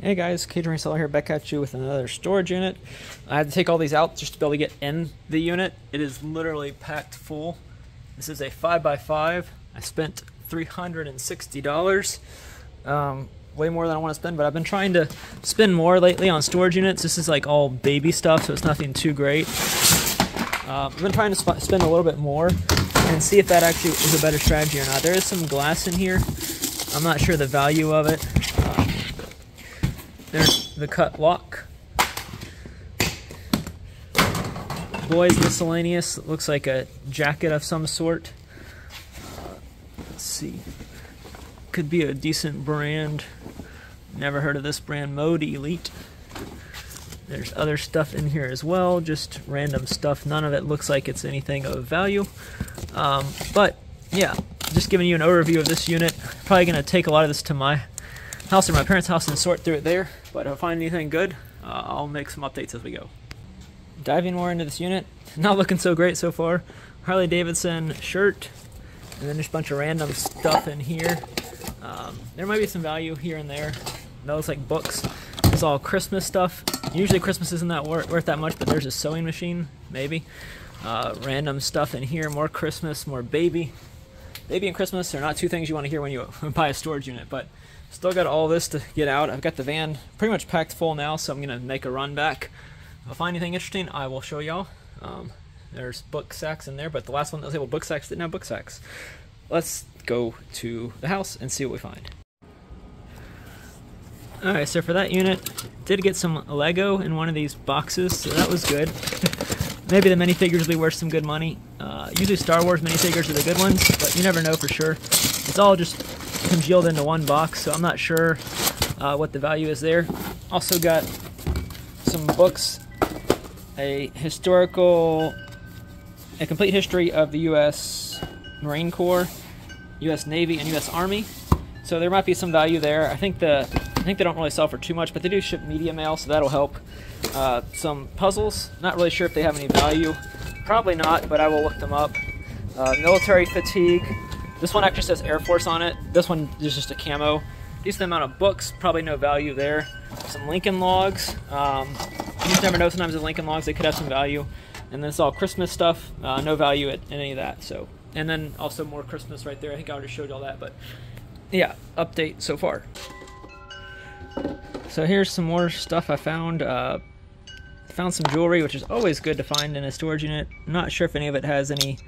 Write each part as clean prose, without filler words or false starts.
Hey guys, Catering Seller here, back at you with another storage unit. I had to take all these out just to be able to get in the unit. It is literally packed full. This is a 5x5. I spent $360. Way more than I want to spend, but I've been trying to spend more lately on storage units. This is like all baby stuff, so it's nothing too great. I've been trying to spend a little bit more and see if that actually is a better strategy or not. There is some glass in here. I'm not sure the value of it. There's the cut lock. Boys miscellaneous. It looks like a jacket of some sort. Let's see. Could be a decent brand. Never heard of this brand. Mode Elite. There's other stuff in here as well. Just random stuff. None of it looks like it's anything of value. But yeah, just giving you an overview of this unit. Probably going to take a lot of this to my house or my parents' house and sort through it there, but if I find anything good, I'll make some updates as we go. Diving more into this unit, not looking so great so far. Harley Davidson shirt, and then just a bunch of random stuff in here. There might be some value here and there. That looks like books. It's all Christmas stuff. Usually Christmas isn't that worth that much, but there's a sewing machine, maybe. Random stuff in here, more Christmas, more baby. Baby and Christmas are not two things you want to hear when you buy a storage unit, but still got all this to get out. I've got the van pretty much packed full now, so I'm going to make a run back. If I find anything interesting, I will show y'all. There's book sacks in there, but the last one that was labeled book sacks didn't have book sacks. Let's go to the house and see what we find. Alright, so for that unit, did get some Lego in one of these boxes, so that was good. Maybe the minifigures will be worth some good money. Usually Star Wars minifigures are the good ones, but you never know for sure. It's all just congealed into one box, so I'm not sure what the value is there. Also got some books, a complete history of the U.S. Marine Corps, U.S. Navy, and U.S. Army. So there might be some value there. I think they don't really sell for too much, but they do ship media mail, so that'll help. Some puzzles, not really sure if they have any value. Probably not, but I will look them up. Military fatigue. This one actually says Air Force on it. This one is just a camo. Decent amount of books, probably no value there. Some Lincoln logs. You just never know sometimes with Lincoln logs, they could have some value. And then it's all Christmas stuff. No value in any of that. So, and then also more Christmas right there. I think I already showed y'all that, but yeah, update so far. So here's some more stuff I found. Found some jewelry, which is always good to find in a storage unit. I'm not sure if any of it has any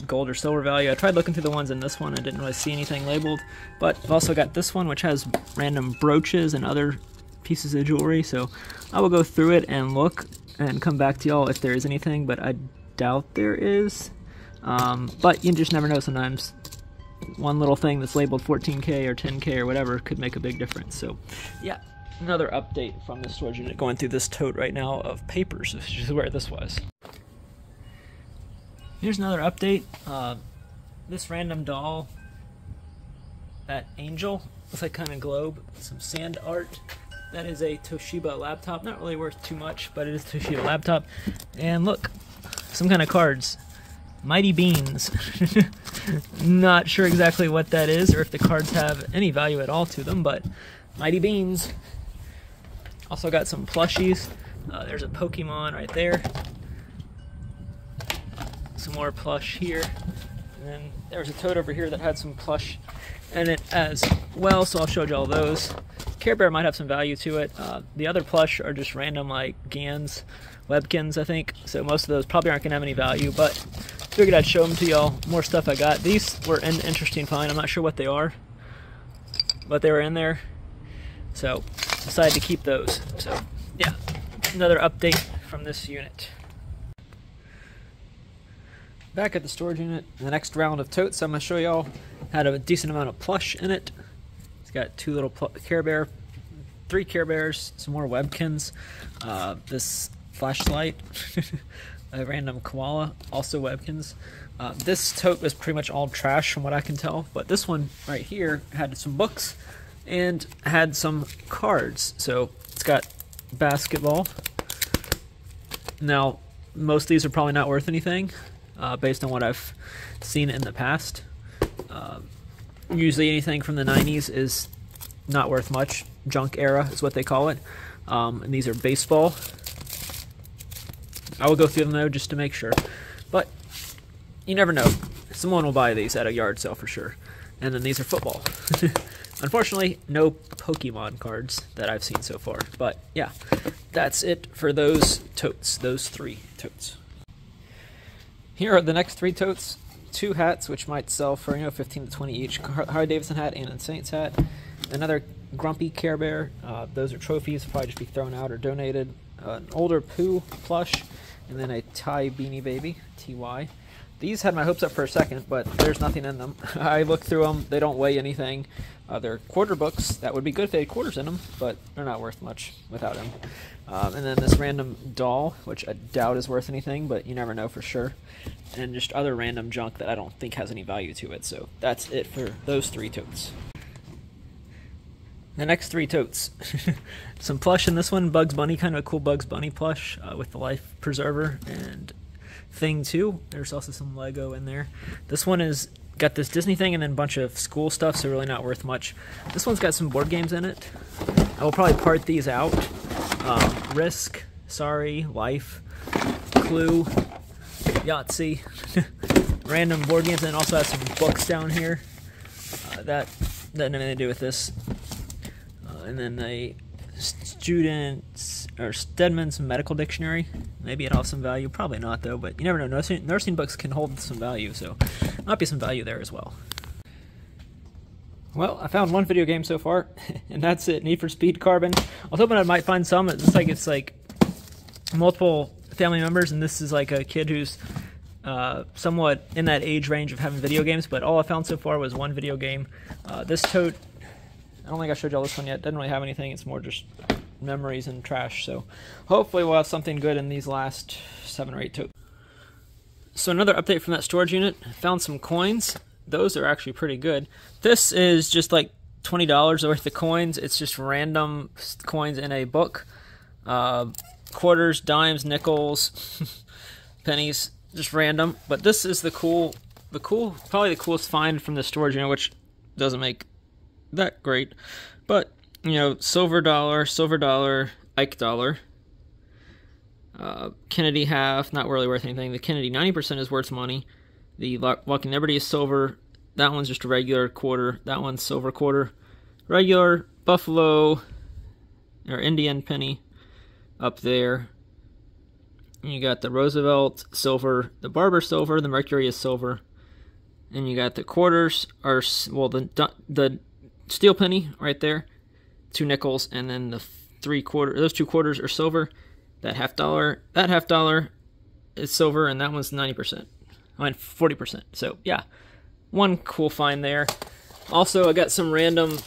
gold or silver value. I tried looking through the ones in this one. I didn't really see anything labeled, but I've also got this one, which has random brooches and other pieces of jewelry. So I will go through it and look and come back to y'all if there is anything, but I doubt there is. But you just never know sometimes. One little thing that's labeled 14K or 10K or whatever could make a big difference. So yeah, another update from the storage unit, going through this tote right now of papers, which is where this was. Here's another update. This random doll, that angel, looks like kind of globe, some sand art. That is a Toshiba laptop, not really worth too much, but it is a Toshiba laptop. And look, some kind of cards. Mighty Beans. Not sure exactly what that is, or if the cards have any value at all to them, but Mighty Beans. Also got some plushies. There's a Pokemon right there. Some more plush here. And then there was a tote over here that had some plush in it as well, so I'll show you all those. Care Bear might have some value to it. The other plush are just random, like Gans, Webkins, I think. So most of those probably aren't going to have any value, but figured I'd show them to y'all. More stuff I got. These were an interesting find. I'm not sure what they are, but they were in there. So decided to keep those. So yeah, another update from this unit. Back at the storage unit, the next round of totes I'm going to show y'all had a decent amount of plush in it. It's got two little Care Bear, 3 Care Bears, some more Webkins, this flashlight, a random koala, also Webkins. This tote was pretty much all trash from what I can tell, but this one right here had some books and had some cards. So it's got basketball. Now, most of these are probably not worth anything, based on what I've seen in the past. Usually anything from the 90s is not worth much. Junk era is what they call it. And these are baseball. I will go through them though just to make sure. But you never know. Someone will buy these at a yard sale for sure. And then these are football. Unfortunately, no Pokemon cards that I've seen so far. But yeah, that's it for those totes, those 3 totes. Here are the next 3 totes. 2 hats, which might sell for 15 to 20 each. Harley Davidson hat and a Saints hat. Another Grumpy Care Bear. Those are trophies, probably just be thrown out or donated. An older Pooh plush, and then a Ty Beanie Baby, TY. These had my hopes up for a second, but there's nothing in them. I looked through them. They don't weigh anything. They're quarter books. That would be good if they had quarters in them, but they're not worth much without them. And then this random doll, which I doubt is worth anything, but you never know for sure. And just other random junk that I don't think has any value to it. So that's it for those 3 totes. The next 3 totes. Some plush in this one. Bugs Bunny, kind of a cool Bugs Bunny plush with the life preserver and thing too. There's also some Lego in there. This one is got this Disney thing and then a bunch of school stuff, so really not worth much. This one's got some board games in it. I will probably part these out. Risk, Sorry, Life, Clue, Yahtzee, random board games, and also has some books down here. That had nothing to do with this. And then a student's or Stedman's medical dictionary. Maybe it'll have some value. Probably not though, but you never know. Nursing books can hold some value, so might be some value there as well. Well, I found 1 video game so far, and that's it. Need for Speed Carbon. I was hoping I might find some. It's like multiple family members, and this is like a kid who's somewhat in that age range of having video games, but all I found so far was 1 video game. This tote, I don't think I showed y'all this one yet. Doesn't really have anything. It's more just memories and trash, so hopefully we'll have something good in these last 7 or 8 totes. So another update from that storage unit. Found some coins. Those are actually pretty good. This is just like $20 worth of coins. It's just random coins in a book. Quarters, dimes, nickels, pennies, just random. But this is probably the coolest find from the storage unit, which doesn't make that great. But, silver dollar, Ike dollar. Kennedy half, not really worth anything. The Kennedy 90% is worth money. The Walking Liberty is silver. That one's just a regular quarter. That one's silver quarter. Regular Buffalo or Indian penny up there. And you got the Roosevelt silver, the Barber silver, the Mercury is silver. And you got the quarters, the steel penny right there. 2 nickels, and then the 3/4. Those 2 quarters are silver. That half dollar is silver, and that one's 90%. I mean 40%. So yeah, 1 cool find there. Also, I got some random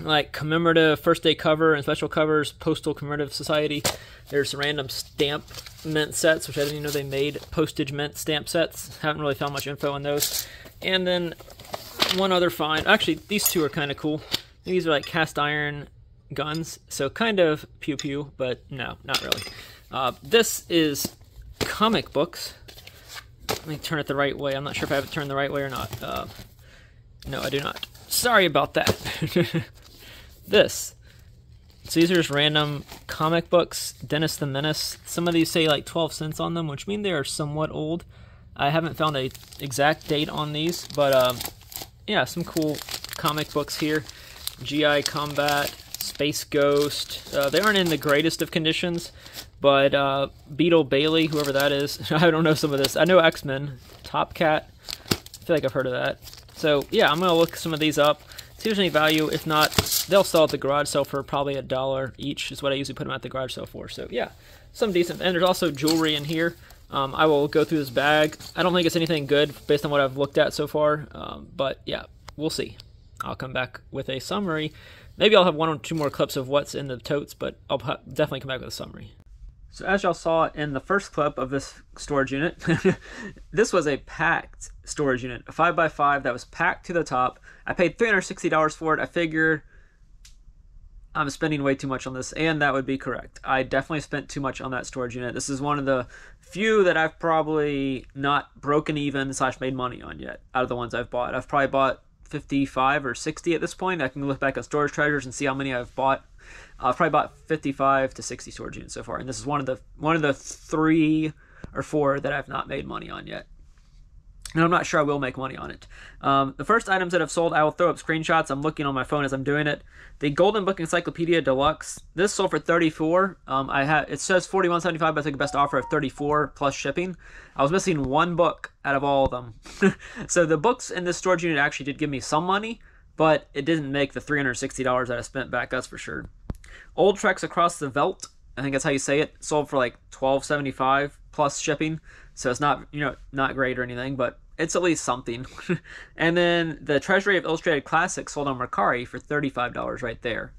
like commemorative first day cover and special covers, Postal Commemorative Society. There's some random stamp mint sets, which I didn't even know they made postage mint stamp sets. Haven't really found much info on those. And then 1 other find. Actually, these 2 are kind of cool. These are like cast iron guns, so kind of pew pew, but no, not really. This is comic books. Let me turn it the right way. I'm not sure if I have it turned the right way or not. No, I do not. Sorry about that. This. So these are just random comic books. Dennis the Menace. Some of these say like 12 cents on them, which mean they are somewhat old. I haven't found an exact date on these, but yeah, some cool comic books here. GI Combat, Space Ghost. They aren't in the greatest of conditions, but Beetle Bailey, whoever that is, I don't know some of this. I know X-Men, Top Cat. I feel like I've heard of that. So yeah, I'm gonna look some of these up, see if there's any value. If not, they'll sell at the garage sale for probably $1 each. Is what I usually put them at the garage sale for. So yeah, some decent. And there's also jewelry in here. I will go through this bag. I don't think it's anything good based on what I've looked at so far, but yeah, we'll see. I'll come back with a summary. Maybe I'll have 1 or 2 more clips of what's in the totes, but I'll definitely come back with a summary. So as y'all saw in the first clip of this storage unit, this was a packed storage unit, a 5x5 that was packed to the top. I paid $360 for it. I figured I'm spending way too much on this, and that would be correct. I definitely spent too much on that storage unit. This is one of the few that I've probably not broken even / made money on yet out of the ones I've bought. I've probably bought 55 or 60 at this point. I can look back at storage treasures and see how many I've bought. I've probably bought 55 to 60 storage units so far, and this is one of the 3 or 4 that I've not made money on yet. And I'm not sure I will make money on it. The first items that I've sold, I will throw up screenshots. I'm looking on my phone as I'm doing it. The Golden Book Encyclopedia Deluxe. This sold for $34. It says $41.75, but I took a best offer of $34 plus shipping. I was missing 1 book out of all of them. So the books in this storage unit actually did give me some money, but it didn't make the $360 that I spent back, that's for sure. Old Treks Across the Veldt, I think that's how you say it, sold for like $12.75 plus shipping. So it's not, not great or anything, but it's at least something. And then the Treasury of Illustrated Classics sold on Mercari for $35 right there.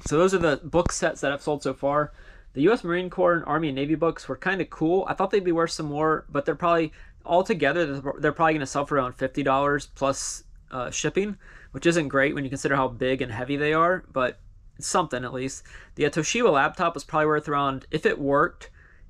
So those are the book sets that I've sold so far. The U.S. Marine Corps and Army and Navy books were kind of cool. I thought they'd be worth some more, but they're probably, altogether, they're probably going to sell for around $50 plus shipping, which isn't great when you consider how big and heavy they are, but it's something at least. The Toshiba laptop was probably worth around, if it worked,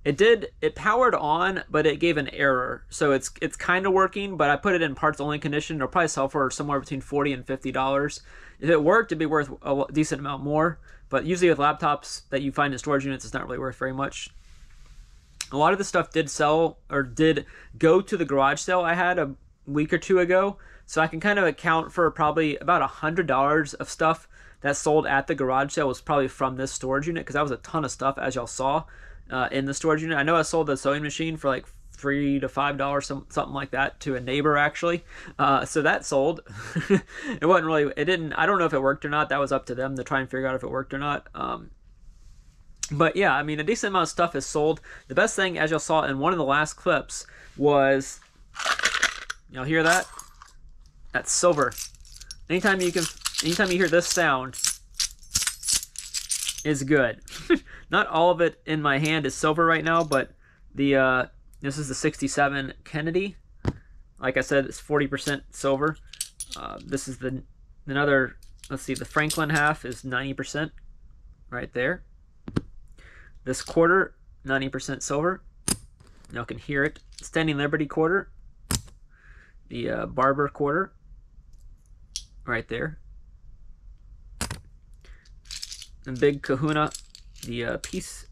it powered on, but it gave an error. So it's kind of working, but I put it in parts only condition. It'll probably sell for somewhere between $40 and $50. If it worked, it'd be worth a decent amount more. But usually with laptops that you find in storage units, it's not really worth very much. A lot of the stuff did sell, or did go to the garage sale I had a week or 2 ago. So I can kind of account for probably about $100 of stuff that sold at the garage sale was probably from this storage unit, because that was a ton of stuff, as y'all saw. In the storage unit. I know I sold the sewing machine for like $3 to $5, something like that, to a neighbor actually. So that sold. It wasn't really, it didn't, I don't know if it worked or not. That was up to them to try and figure out if it worked or not. But yeah, I mean, a decent amount of stuff is sold. The best thing, as y'all saw in one of the last clips, was, y'all hear that? That's silver. Anytime you hear this sound, is good. Not all of it in my hand is silver right now, but the this is the 67 Kennedy. Like I said, it's 40% silver. This is another, let's see, the Franklin half is 90% right there. This quarter, 90% silver. Y'all can hear it. Standing Liberty quarter. The Barber quarter right there. The Big Kahuna, the peace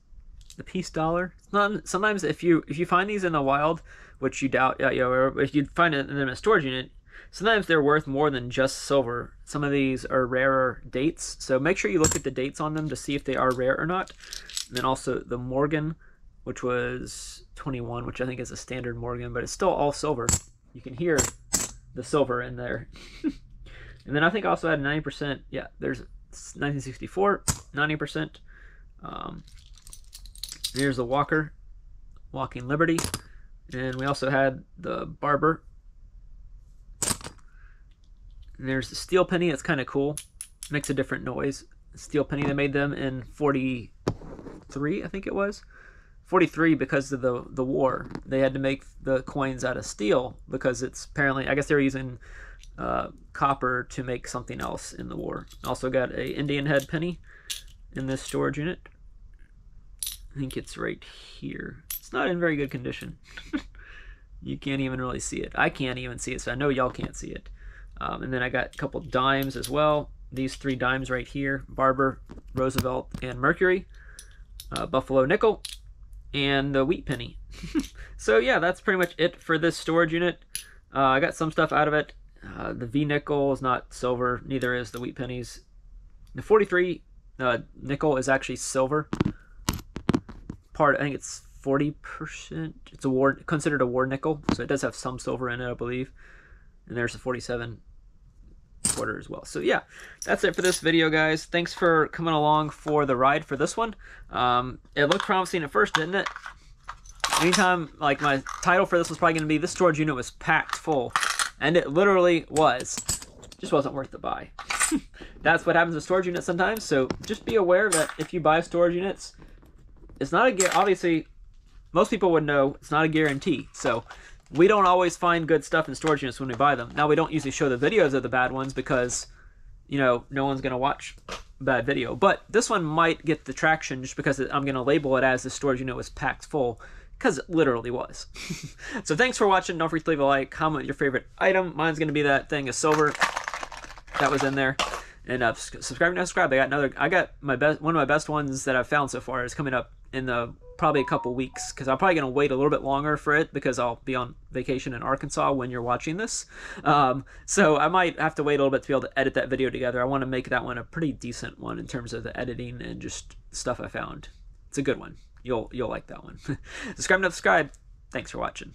dollar. Sometimes if you find these in the wild, which you doubt, or if you find them in a storage unit, sometimes they're worth more than just silver. Some of these are rarer dates, so make sure you look at the dates on them to see if they are rare or not. And then also the Morgan, which was 21, which I think is a standard Morgan, but it's still all silver. You can hear the silver in there. And then I think I also had 90%. Yeah, there's 1964, 90%. Here's the Walking Liberty. And we also had the Barber. And there's the Steel Penny. It's kind of cool. Makes a different noise. Steel Penny, they made them in 43, I think it was. 43 because of the war. They had to make the coins out of steel because it's apparently, I guess they were using copper to make something else in the war. Also got a Indian head penny in this storage unit. I think it's right here. It's not in very good condition. You can't even really see it. I can't even see it, so I know y'all can't see it. And then I got a couple dimes as well. These 3 dimes right here: Barber, Roosevelt, and Mercury. Buffalo nickel, and the wheat penny. So yeah, that's pretty much it for this storage unit. I got some stuff out of it. The V nickel is not silver, neither is the wheat pennies. The 43 nickel is actually silver. I think it's 40%. It's considered a war nickel, so it does have some silver in it, I believe. And there's the 47 quarter as well. So yeah, that's it for this video, guys. Thanks for coming along for the ride for this one. It looked promising at first, didn't it? Anytime, like, my title for this was probably going to be "This storage unit was packed full," and it literally was. Just wasn't worth the buy. That's what happens with storage units sometimes. So just be aware that if you buy storage units, it's not a obviously most people would know it's not a guarantee. So we don't always find good stuff in storage units when we buy them. Now, we don't usually show the videos of the bad ones because, you know, no one's going to watch a bad video. But this one might get the traction just because I'm going to label it as the storage unit was packed full. because it literally was. So thanks for watching. Don't forget to leave a like, comment your favorite item. Mine's going to be that thing of silver that was in there. And subscribe, I got my best, one of my best ones that I've found so far is coming up in probably a couple weeks, because I'm probably going to wait a little bit longer for it because I'll be on vacation in Arkansas when you're watching this. So I might have to wait a little bit to be able to edit that video together. I want to make that one a pretty decent one in terms of the editing and just stuff I found. It's a good one. You'll like that one. Subscribe. Thanks for watching.